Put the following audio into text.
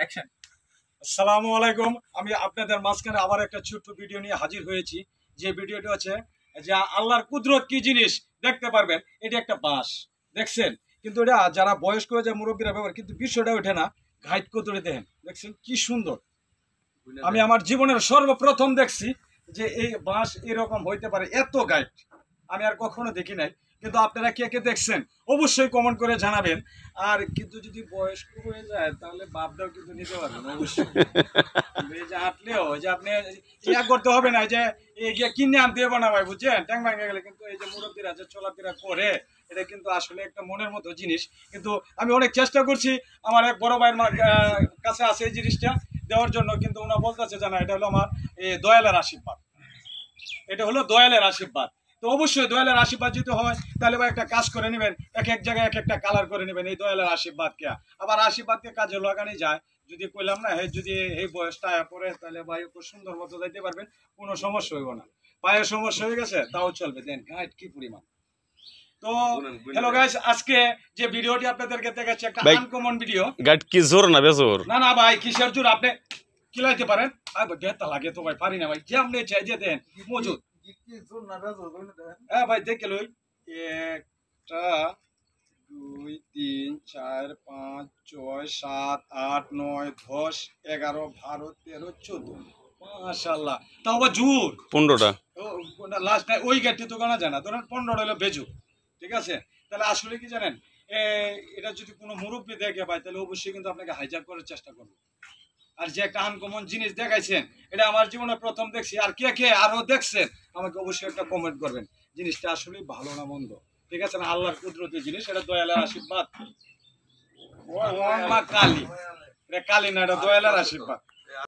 Action. আসসালামু আলাইকুম। আমি আপনাদের মাঝখানে আবার একটা ছোট্ট ভিডিও নিয়ে হাজির হয়েছি। যে ভিডিওটা হচ্ছে যে আল্লাহর কুদরত কি জিনিস দেখতে পারবেন। এটা একটা বাঁশ দেখছেন, কিন্তু এটা যারা বয়স্ক হয়ে যায় মুরব্বীরা ব্যবহার, কিন্তু বিষয়টা ওঠে না। ঘাইট কতরে দেখেন, দেখছেন কি সুন্দর। আমি আমার জীবনের সর্বপ্রথম দেখছি যে এই বাঁশ এরকম হইতে পারে, এত গাইড আমি আর কখনো দেখি নাই। কিন্তু আপনারা কে কে দেখছেন অবশ্যই কমেন্ট করে জানাবেন। আর কিন্তু যদি বয়স্ক হয়ে যায় তাহলে বাপটাও কিন্তু নিতে পারবেন অবশ্যই। এই যে হাঁটলেও ওই যে আপনি ইয়া করতে হবে না যে এই গিয়ে কিনে আনতে হবে না ভাই, বুঝছেন? ট্যাং ভাঙে গেলে কিন্তু এই যে মুরব্বীরা যে চলাফেরা করে, এটা কিন্তু আসলে একটা মনের মতো জিনিস। কিন্তু আমি অনেক চেষ্টা করছি, আমার এক বড় ভাইয়ের কাছে আছে এই জিনিসটা দেওয়ার জন্য, কিন্তু ওনা বলতেছে জানা এটা হলো আমার দয়ালের আশীর্বাদ। এটা হলো দয়ালের আশীর্বাদ। তো অবশ্যই দয়ালের আশীর্বাদ যদি হয় তাহলে ভাই একটা কাজ করে নেবেন, এক এক জায়গায় এক একটা কালার করে নেবেন এই দয়ালের আশীর্বাদকে। আবার আশীর্বাদকে কাজে লাগানি যায়। যদি কইলাম না যদি এই বয়সটা পরে তাহলে ভাই খুব সুন্দর মতো যাইতে পারবেন, কোনো সমস্যা হইব না। পায়ে সমস্যা হয়ে গেছে তাও চলবে, দেন গাইড কি পরিমাণ। তো হ্যালো গাইস, আজকে যে ভিডিওটি আপনাদেরকে দেখাচ্ছি একটা আনকমন ভিডিও। গাইড কি জোর না বেজোর? না না ভাই, কিসের জোর? আপনি কিলাইতে পারেন। আর গেতা লাগে তো ভাই, পারি না ভাই, যেমনি চাই যে দেন মজুদ। হ্যাঁ ভাই দেখে লই। একটা, দুই, তিন, চার, পাঁচ, ছয়, সাত, আট, নয়, 10, 11, 12, 13, 14। মাশাআল্লাহ, তাও আবার জোর 15টা। লাস্ট নাই ওই গাড়িটি তো গানা যায় না, ধরেন 15 হলো বেজু। ঠিক আছে, তাহলে আসলে কি জানেন, এটা যদি কোনো মুরব্বী দেখে ভাই তাহলে অবশ্যই কিন্তু আপনাকে হাইজ্যাক করার চেষ্টা করবে। আর যে একটা আনকমন জিনিস দেখাইছেন, এটা আমার জীবনে প্রথম দেখছি। আর কে কে আরো দেখছেন আমাকে অবশ্যই একটা কমেন্ট করবেন, জিনিসটা আসলে ভালো না মন্দ। ঠিক আছে না, আল্লাহর কুদরতি জিনিস, এটা দয়ালের আশীর্বাদ। মা কালী, এটা কালী না, এটা দয়ালের আশীর্বাদ।